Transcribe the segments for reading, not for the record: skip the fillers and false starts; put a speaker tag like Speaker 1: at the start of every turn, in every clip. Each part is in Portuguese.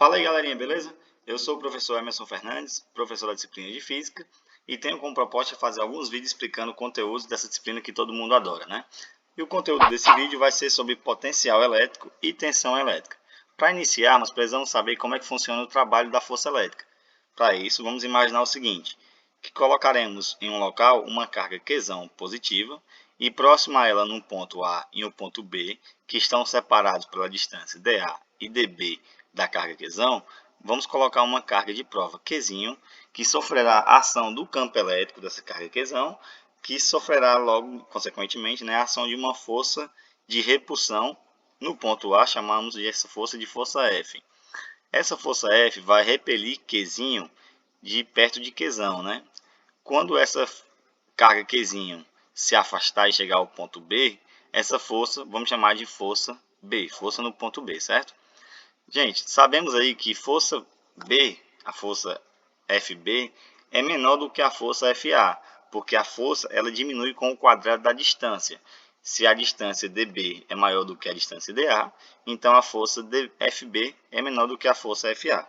Speaker 1: Fala aí, galerinha, beleza? Eu sou o professor Emerson Fernandes, professor da disciplina de Física, e tenho como proposta fazer alguns vídeos explicando conteúdos dessa disciplina que todo mundo adora, né? E o conteúdo desse vídeo vai ser sobre potencial elétrico e tensão elétrica. Para iniciarmos, precisamos saber como é que funciona o trabalho da força elétrica. Para isso, vamos imaginar o seguinte, que colocaremos em um local uma carga Qzão positiva e próxima a ela num ponto A e um ponto B, que estão separados pela distância dA e dB da carga Qzão, vamos colocar uma carga de prova Qzinho, que sofrerá a ação do campo elétrico dessa carga Qzão, que sofrerá logo, consequentemente, a ação de uma força de repulsão no ponto A, chamamos essa força de força F. Essa força F vai repelir Qzinho de perto de Qzão, né? Quando essa carga Qzinho se afastar e chegar ao ponto B, essa força, vamos chamar de força B, força no ponto B, certo? Gente, sabemos aí que força B, a força FB, é menor do que a força FA, porque a força ela diminui com o quadrado da distância. Se a distância dB é maior do que a distância dA, então a força FB é menor do que a força FA.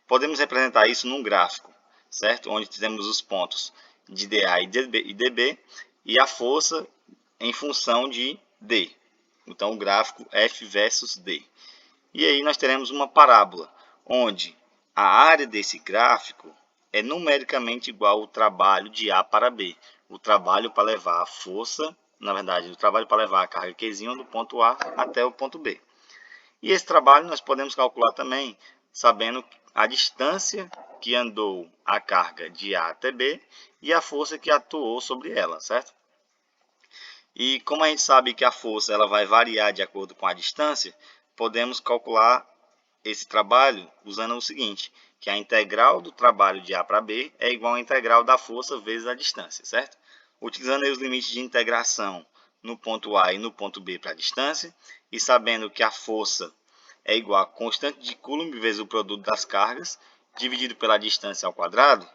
Speaker 1: Podemos representar isso num gráfico, certo? Onde temos os pontos de dA e dB e a força em função de D. Então o gráfico F versus D. E aí nós teremos uma parábola, onde a área desse gráfico é numericamente igual ao trabalho de A para B. O trabalho para levar a força, na verdade, o trabalho para levar a carga Qzinho do ponto A até o ponto B. E esse trabalho nós podemos calcular também, sabendo a distância que andou a carga de A até B e a força que atuou sobre ela, certo? E como a gente sabe que a força ela vai variar de acordo com a distância, podemos calcular esse trabalho usando o seguinte, que a integral do trabalho de A para B é igual à integral da força vezes a distância, certo? Utilizando aí os limites de integração no ponto A e no ponto B para a distância, e sabendo que a força é igual a constante de Coulomb vezes o produto das cargas, dividido pela distância ao quadrado,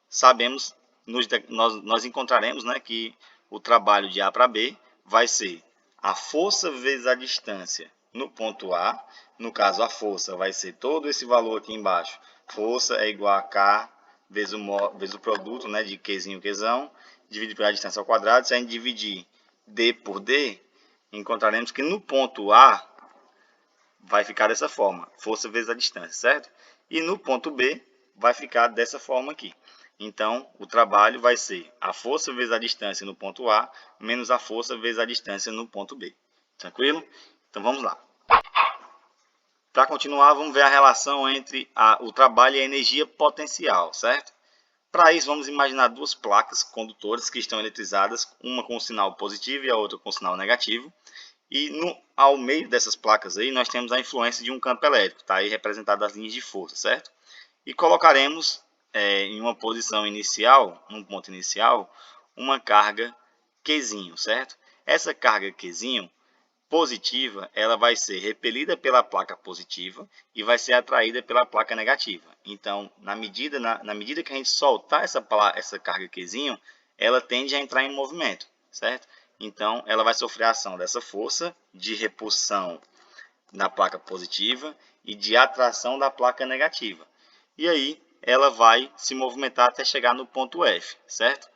Speaker 1: sabemos, nós encontraremos que o trabalho de A para B vai ser a força vezes a distância no ponto A. No caso, a força vai ser todo esse valor aqui embaixo. Força é igual a K vezes o produto de Qzinho, Qzão, dividido pela distância ao quadrado. Se a gente dividir D por D, encontraremos que no ponto A vai ficar dessa forma, força vezes a distância, certo? E no ponto B vai ficar dessa forma aqui. Então, o trabalho vai ser a força vezes a distância no ponto A, menos a força vezes a distância no ponto B. Tranquilo? Então, vamos lá. Para continuar, vamos ver a relação entre o trabalho e a energia potencial, certo? Para isso, vamos imaginar duas placas condutoras que estão eletrizadas, uma com sinal positivo e a outra com sinal negativo. E ao meio dessas placas aí, nós temos a influência de um campo elétrico, está aí representado as linhas de força, certo? E colocaremos em uma posição inicial, num ponto inicial, uma carga Qzinho, certo? Essa carga Qzinho positiva, ela vai ser repelida pela placa positiva e vai ser atraída pela placa negativa. Então, na medida que a gente soltar essa carga Qzinho, ela tende a entrar em movimento, certo? Então, ela vai sofrer a ação dessa força de repulsão na placa positiva e de atração da placa negativa. E aí, ela vai se movimentar até chegar no ponto F, certo?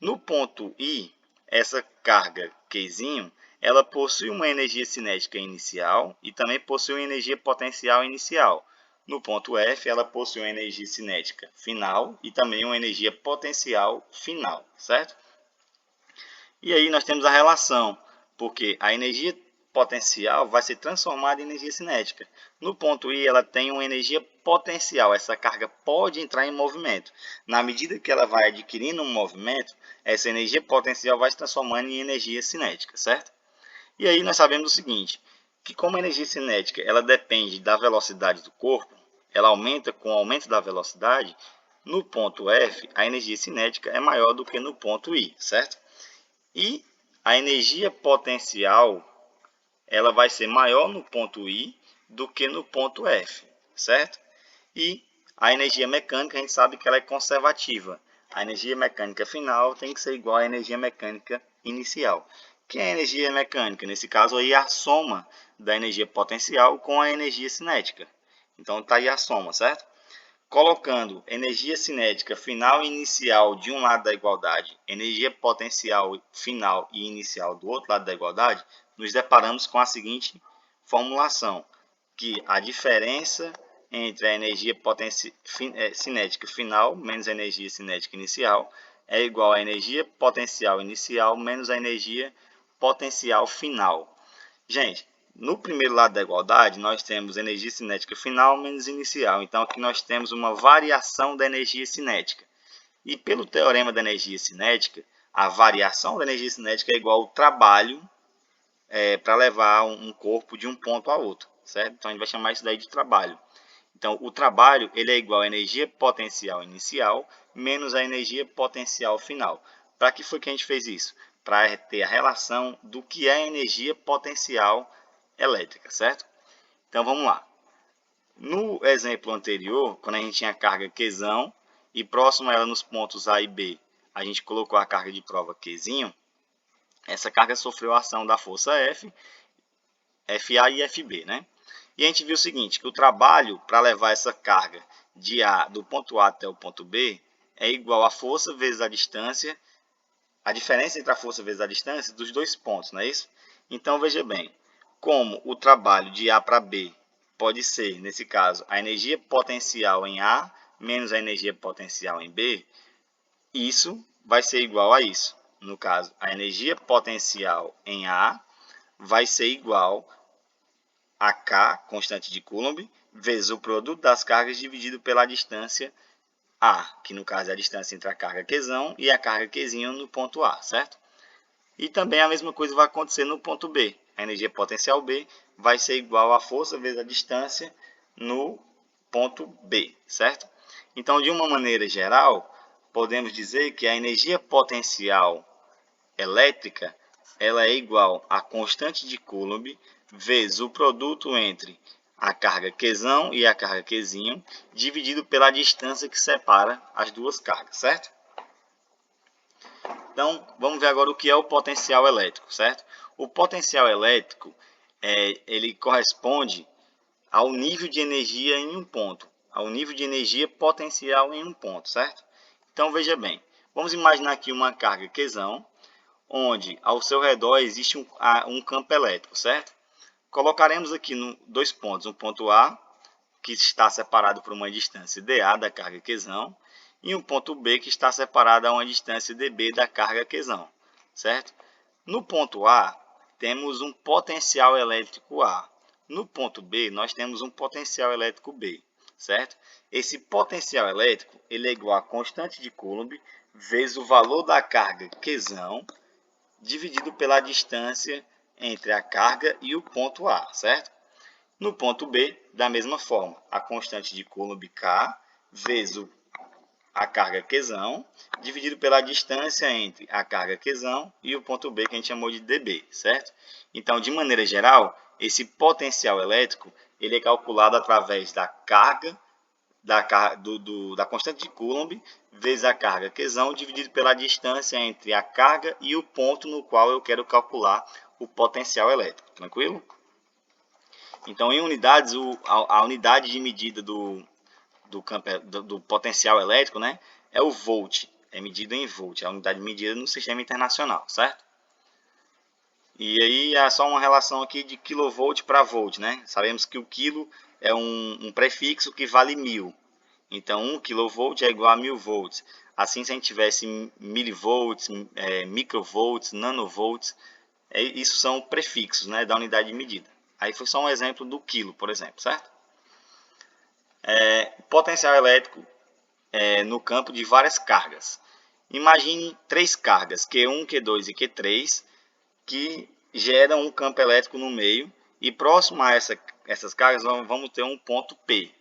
Speaker 1: No ponto I, essa carga Qzinho, ela possui uma energia cinética inicial e também possui uma energia potencial inicial. No ponto F, ela possui uma energia cinética final e também uma energia potencial final, certo? E aí nós temos a relação, porque a energia potencial vai ser transformada em energia cinética. No ponto I, ela tem uma energia potencial, essa carga pode entrar em movimento. Na medida que ela vai adquirindo um movimento, essa energia potencial vai se transformando em energia cinética, certo? E aí nós sabemos o seguinte, que como a energia cinética ela depende da velocidade do corpo, ela aumenta com o aumento da velocidade, no ponto F, a energia cinética é maior do que no ponto I, certo? E a energia potencial ela vai ser maior no ponto I do que no ponto F, certo? E a energia mecânica, a gente sabe que ela é conservativa. A energia mecânica final tem que ser igual à energia mecânica inicial. Que é a energia mecânica? Nesse caso aí, a soma da energia potencial com a energia cinética. Então está aí a soma, certo? Colocando energia cinética final e inicial de um lado da igualdade, energia potencial final e inicial do outro lado da igualdade, nos deparamos com a seguinte formulação, que a diferença entre a energia cinética final menos a energia cinética inicial é igual à energia potencial inicial menos a energia potencial final. Gente, no primeiro lado da igualdade, nós temos energia cinética final menos inicial. Então, aqui nós temos uma variação da energia cinética. E pelo teorema da energia cinética, a variação da energia cinética é igual ao trabalho para levar um corpo de um ponto a outro, certo? Então, a gente vai chamar isso daí de trabalho. Então, o trabalho ele é igual à energia potencial inicial menos a energia potencial final. Para que foi que a gente fez isso? Para ter a relação do que é energia potencial elétrica, certo? Então, vamos lá. No exemplo anterior, quando a gente tinha carga Qzão e próximo a ela nos pontos A e B, a gente colocou a carga de prova Qzinho, essa carga sofreu a ação da força F, FA e FB, né? E a gente viu o seguinte, que o trabalho para levar essa carga do ponto A até o ponto B é igual à força vezes a distância, a diferença entre a força vezes a distância dos dois pontos, não é isso? Então, veja bem, como o trabalho de A para B pode ser, nesse caso, a energia potencial em A menos a energia potencial em B, isso vai ser igual a isso. No caso, a energia potencial em A vai ser igual a K, constante de Coulomb, vezes o produto das cargas dividido pela distância A, que no caso é a distância entre a carga Qzão e a carga Qzinho no ponto A, certo? E também a mesma coisa vai acontecer no ponto B. A energia potencial B vai ser igual à força vezes a distância no ponto B, certo? Então, de uma maneira geral, podemos dizer que a energia potencial elétrica ela é igual à constante de Coulomb vezes o produto entre a carga Qzão e a carga Qzinho dividido pela distância que separa as duas cargas, certo? Então, vamos ver agora o que é o potencial elétrico, certo? O potencial elétrico ele corresponde ao nível de energia em um ponto, ao nível de energia potencial em um ponto, certo? Então, veja bem, vamos imaginar aqui uma carga Qzão, onde ao seu redor existe um campo elétrico, certo? Colocaremos aqui dois pontos, um ponto A, que está separado por uma distância dA da carga Qzão, e um ponto B, que está separado a uma distância dB da carga Qzão, certo? No ponto A, temos um potencial elétrico A. No ponto B, nós temos um potencial elétrico B, certo? Esse potencial elétrico ele é igual a constante de Coulomb vezes o valor da carga Qzão dividido pela distância entre a carga e o ponto A, certo? No ponto B, da mesma forma, a constante de Coulomb K vezes a carga Qzão dividido pela distância entre a carga Qzão e o ponto B, que a gente chamou de dB, certo? Então, de maneira geral, esse potencial elétrico ele é calculado através da carga da constante de Coulomb vezes a carga Qzão dividido pela distância entre a carga e o ponto no qual eu quero calcular o potencial elétrico. Tranquilo? Então, em unidades, a unidade de medida do potencial elétrico, né, é o volt, é medido em volt, é a unidade de medida no sistema internacional, certo? E aí é só uma relação aqui de kilovolt para volt, né? Sabemos que o quilo é um prefixo que vale 1000. Então, 1 kV é igual a 1000 volts. Assim, se a gente tivesse milivolts, microvolts, nanovolts, isso são prefixos, né, da unidade de medida. Aí foi só um exemplo do quilo, por exemplo, certo? Potencial elétrico no campo de várias cargas. Imagine três cargas, Q1, Q2 e Q3, que geram um campo elétrico no meio, e próximo a essas cargas vamos ter um ponto P.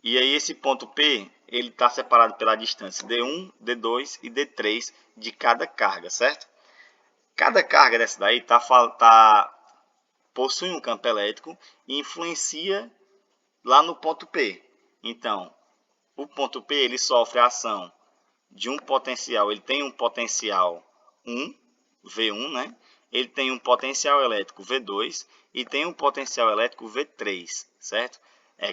Speaker 1: E aí esse ponto P ele está separado pela distância D1, D2 e D3 de cada carga, certo? Cada carga dessa daí possui um campo elétrico e influencia lá no ponto P. Então, o ponto P ele sofre a ação de um potencial, ele tem um potencial 1, V1, né? Ele tem um potencial elétrico V2 e tem um potencial elétrico V3, certo?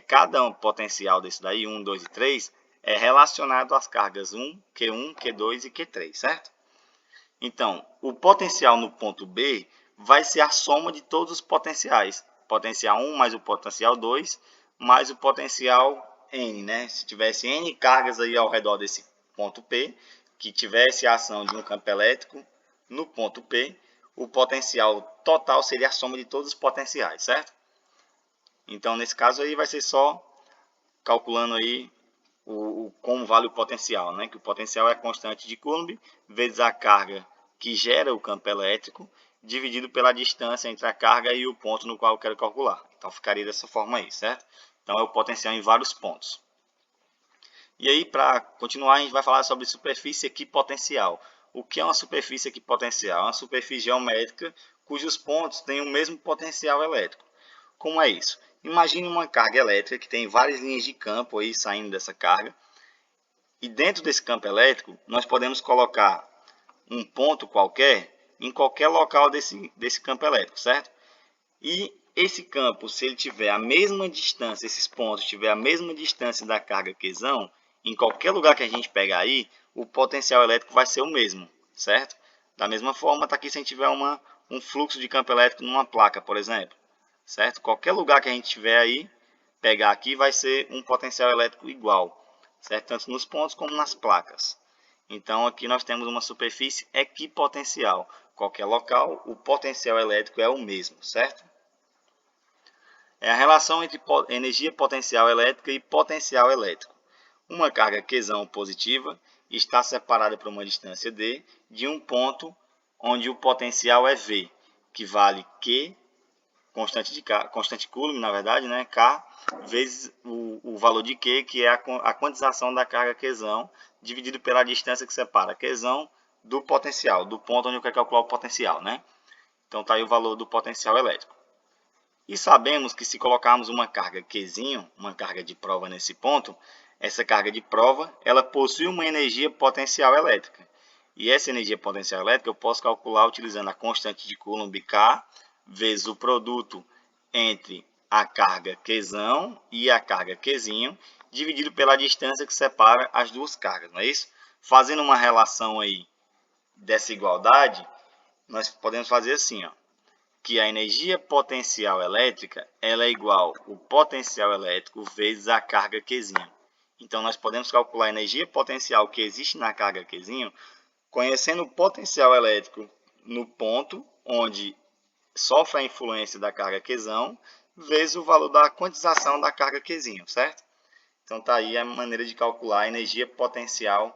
Speaker 1: cada potencial desse daí, 1, 2 e 3, é relacionado às cargas 1, Q1, Q2 e Q3, certo? Então, o potencial no ponto B vai ser a soma de todos os potenciais. Potencial 1 mais o potencial 2 mais o potencial N, né? Se tivesse N cargas aí ao redor desse ponto P, que tivesse a ação de um campo elétrico no ponto P, o potencial total seria a soma de todos os potenciais, certo? Então, nesse caso aí, vai ser só calculando aí como vale o potencial, né? Que o potencial é a constante de Coulomb vezes a carga que gera o campo elétrico, dividido pela distância entre a carga e o ponto no qual eu quero calcular. Então, ficaria dessa forma aí, certo? Então, é o potencial em vários pontos. E aí, para continuar, a gente vai falar sobre superfície equipotencial. O que é uma superfície equipotencial? É uma superfície geométrica cujos pontos têm o mesmo potencial elétrico. Como é isso? Imagine uma carga elétrica que tem várias linhas de campo aí saindo dessa carga. E dentro desse campo elétrico, nós podemos colocar um ponto qualquer em qualquer local desse campo elétrico, certo? E esse campo, se ele tiver a mesma distância, esses pontos tiver a mesma distância da carga Qzão, em qualquer lugar que a gente pegar aí, o potencial elétrico vai ser o mesmo, certo? Da mesma forma, está aqui se a gente tiver um fluxo de campo elétrico numa placa, por exemplo, certo? Qualquer lugar que a gente tiver aí, pegar aqui, vai ser um potencial elétrico igual, certo? Tanto nos pontos como nas placas. Então, aqui nós temos uma superfície equipotencial. Qualquer local, o potencial elétrico é o mesmo, certo? É a relação entre energia potencial elétrica e potencial elétrico. Uma carga Qzão positiva está separada por uma distância d de um ponto onde o potencial é V, que vale Q, constante Coulomb, na verdade, né, K, vezes o valor de Q, que é a quantização da carga Qzão, dividido pela distância que separa Qzão do potencial, do ponto onde eu quero calcular o potencial, né? Então, está aí o valor do potencial elétrico. E sabemos que se colocarmos uma carga Qzinho, uma carga de prova nesse ponto, essa carga de prova ela possui uma energia potencial elétrica. E essa energia potencial elétrica eu posso calcular utilizando a constante de Coulomb K vezes o produto entre a carga Qzão e a carga Qzinho, dividido pela distância que separa as duas cargas, não é isso? Fazendo uma relação aí dessa igualdade, nós podemos fazer assim, ó, que a energia potencial elétrica ela é igual ao potencial elétrico vezes a carga Qzinho. Então, nós podemos calcular a energia potencial que existe na carga Qzinho, conhecendo o potencial elétrico no ponto onde sofre a influência da carga Qzão, vezes o valor da quantização da carga Qzinho, certo? Então, está aí a maneira de calcular a energia potencial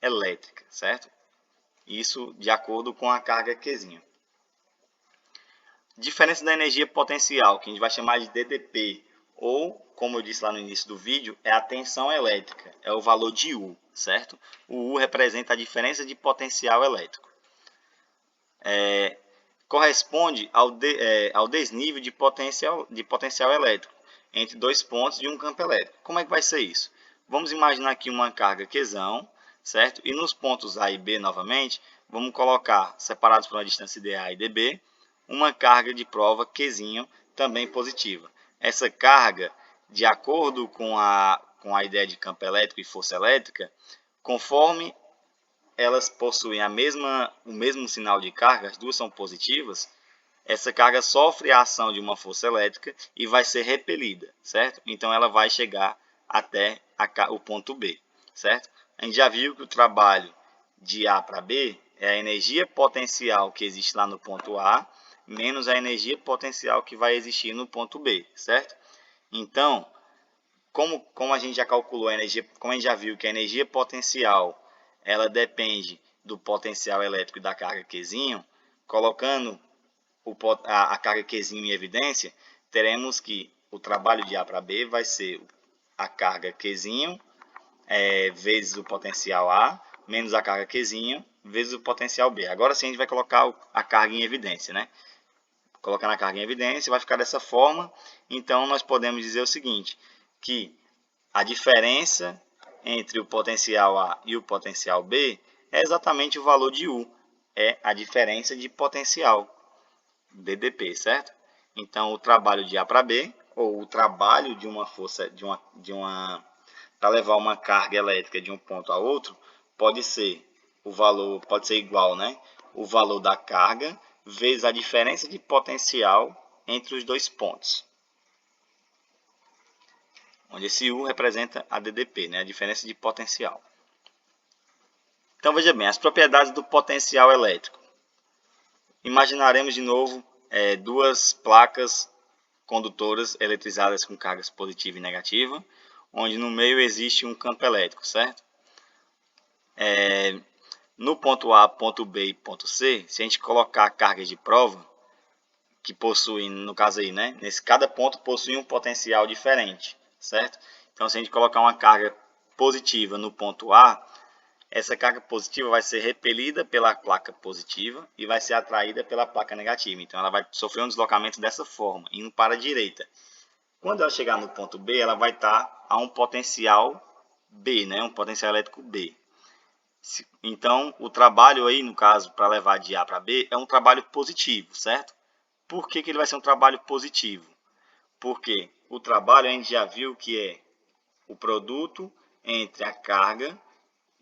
Speaker 1: elétrica, certo? Isso de acordo com a carga Qzinho. Diferença da energia potencial, que a gente vai chamar de DDP, ou, como eu disse lá no início do vídeo, é a tensão elétrica, é o valor de U, certo? O U representa a diferença de potencial elétrico. Corresponde ao desnível de potencial elétrico entre dois pontos de um campo elétrico. Como é que vai ser isso? Vamos imaginar aqui uma carga Qzão, certo? E nos pontos A e B, novamente, vamos colocar, separados por uma distância dA e dB, uma carga de prova Qzinho, também positiva. Essa carga, de acordo com a ideia de campo elétrico e força elétrica, conforme elas possuem o mesmo sinal de carga, as duas são positivas, essa carga sofre a ação de uma força elétrica e vai ser repelida, certo? Então, ela vai chegar até o ponto B, certo? A gente já viu que o trabalho de A para B é a energia potencial que existe lá no ponto A, menos a energia potencial que vai existir no ponto B, certo? Então, como a gente já calculou a energia, como a gente já viu que a energia potencial ela depende do potencial elétrico e da carga Qzinho, colocando a carga Qzinho em evidência, teremos que o trabalho de A para B vai ser a carga Qzinho vezes o potencial A, menos a carga Qzinho, vezes o potencial B. Agora sim a gente vai colocar a carga em evidência, né? Colocando a carga em evidência, vai ficar dessa forma. Então, nós podemos dizer o seguinte, que a diferença entre o potencial A e o potencial B é exatamente o valor de U, é a diferença de potencial, DDP, certo? Então, o trabalho de A para B ou o trabalho de uma força para levar uma carga elétrica de um ponto a outro, pode ser igual, né? O valor da carga vezes a diferença de potencial entre os dois pontos, onde esse U representa a DDP, né? A diferença de potencial. Então veja bem, as propriedades do potencial elétrico. Imaginaremos de novo duas placas condutoras eletrizadas com cargas positiva e negativa, onde no meio existe um campo elétrico, certo? No ponto A, ponto B e ponto C, se a gente colocar cargas de prova, que possuem, no caso aí, né? Cada ponto possui um potencial diferente, certo? Então, se a gente colocar uma carga positiva no ponto A, essa carga positiva vai ser repelida pela placa positiva e vai ser atraída pela placa negativa. Então, ela vai sofrer um deslocamento dessa forma, indo para a direita. Quando ela chegar no ponto B, ela vai estar a um potencial B, né? Um potencial elétrico B. Então, o trabalho aí, no caso, para levar de A para B, é um trabalho positivo, certo? Por que ele vai ser um trabalho positivo? Porque o trabalho a gente já viu que é o produto entre a carga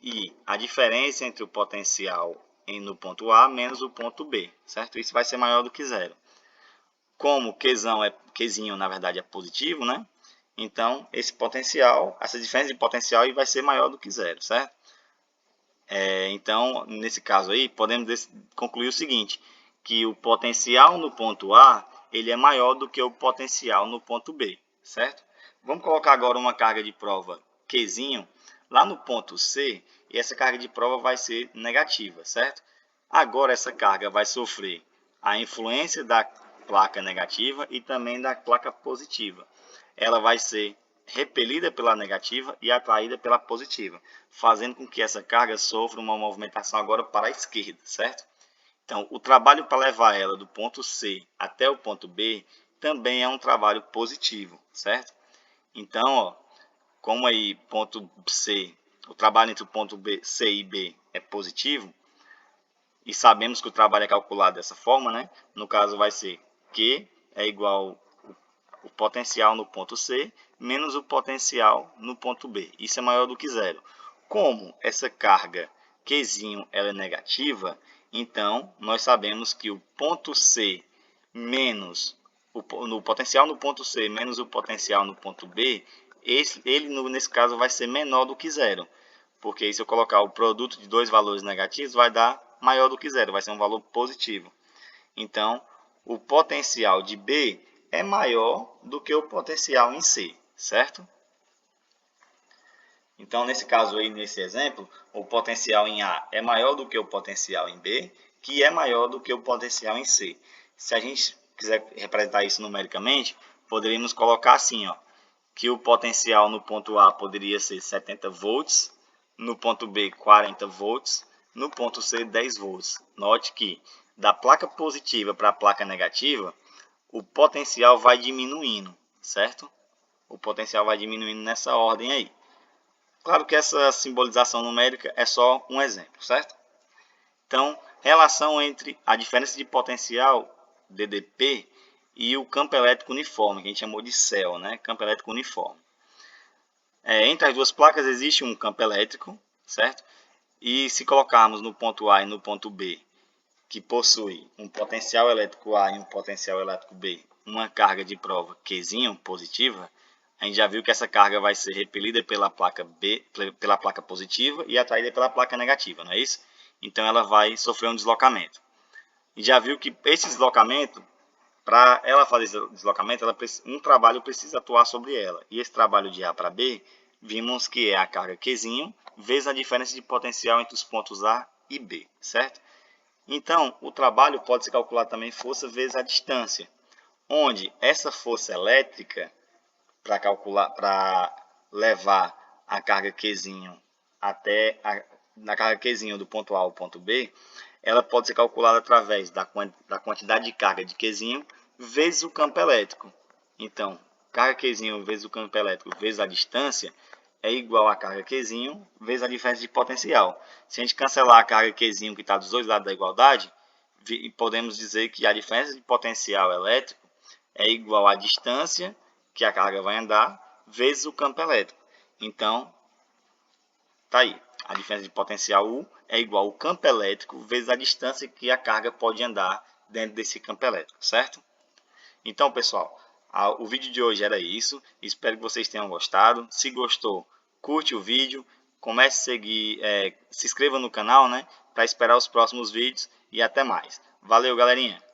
Speaker 1: e a diferença entre o potencial no ponto A menos o ponto B, certo? Isso vai ser maior do que zero. Como Qzinho na verdade é positivo, né? Então, essa diferença de potencial aí vai ser maior do que zero, certo? Então, nesse caso aí, podemos concluir o seguinte, que o potencial no ponto A ele é maior do que o potencial no ponto B, certo? Vamos colocar agora uma carga de prova Qzinho lá no ponto C, e essa carga de prova vai ser negativa, certo? Agora essa carga vai sofrer a influência da placa negativa e também da placa positiva. Ela vai ser repelida pela negativa e atraída pela positiva, fazendo com que essa carga sofra uma movimentação agora para a esquerda, certo? Então, o trabalho para levar ela do ponto C até o ponto B também é um trabalho positivo, certo? Então, ó, como aí ponto C, o trabalho entre o ponto B, C e B é positivo, e sabemos que o trabalho é calculado dessa forma, né? No caso vai ser Q é igual o potencial no ponto C menos o potencial no ponto B. Isso é maior do que zero. Como essa carga Qzinho ela é negativa, então nós sabemos que o ponto C menos no potencial no ponto C menos o potencial no ponto B, nesse caso vai ser menor do que zero. Porque se eu colocar o produto de dois valores negativos, vai dar maior do que zero, vai ser um valor positivo. Então, o potencial de B é maior do que o potencial em C, certo? Então, nesse caso aí, nesse exemplo, o potencial em A é maior do que o potencial em B, que é maior do que o potencial em C. Se a gente quiser representar isso numericamente, poderíamos colocar assim, ó, que o potencial no ponto A poderia ser 70 volts, no ponto B 40 volts, no ponto C 10 volts. Note que da placa positiva para a placa negativa, o potencial vai diminuindo, certo? O potencial vai diminuindo nessa ordem aí. Claro que essa simbolização numérica é só um exemplo, certo? Então, relação entre a diferença de potencial, DDP, e o campo elétrico uniforme, que a gente chamou de CEL, né? Campo elétrico uniforme. Entre as duas placas existe um campo elétrico, certo? E se colocarmos no ponto A e no ponto B, que possui um potencial elétrico A e um potencial elétrico B, uma carga de prova Qzinho positiva, a gente já viu que essa carga vai ser repelida pela placa B, pela placa positiva e atraída pela placa negativa, não é isso? Então ela vai sofrer um deslocamento. E já viu que esse deslocamento, para ela fazer esse deslocamento, um trabalho precisa atuar sobre ela. E esse trabalho de A para B, vimos que é a carga Qzinho vezes a diferença de potencial entre os pontos A e B, certo? Então, o trabalho pode ser calculado também força vezes a distância, onde essa força elétrica, para levar a carga Qzinho na carga Qzinho do ponto A ao ponto B, ela pode ser calculada através da quantidade de carga de Qzinho vezes o campo elétrico. Então, carga Qzinho vezes o campo elétrico vezes a distância é igual a carga Qzinho vezes a diferença de potencial. Se a gente cancelar a carga Qzinho que está dos dois lados da igualdade, podemos dizer que a diferença de potencial elétrico é igual à distância que a carga vai andar vezes o campo elétrico. Então, tá aí. A diferença de potencial U é igual ao campo elétrico vezes a distância que a carga pode andar dentro desse campo elétrico, certo? Então, pessoal, o vídeo de hoje era isso. Espero que vocês tenham gostado. Se gostou, curte o vídeo, comece a seguir, se inscreva no canal, né, para esperar os próximos vídeos e até mais. Valeu, galerinha!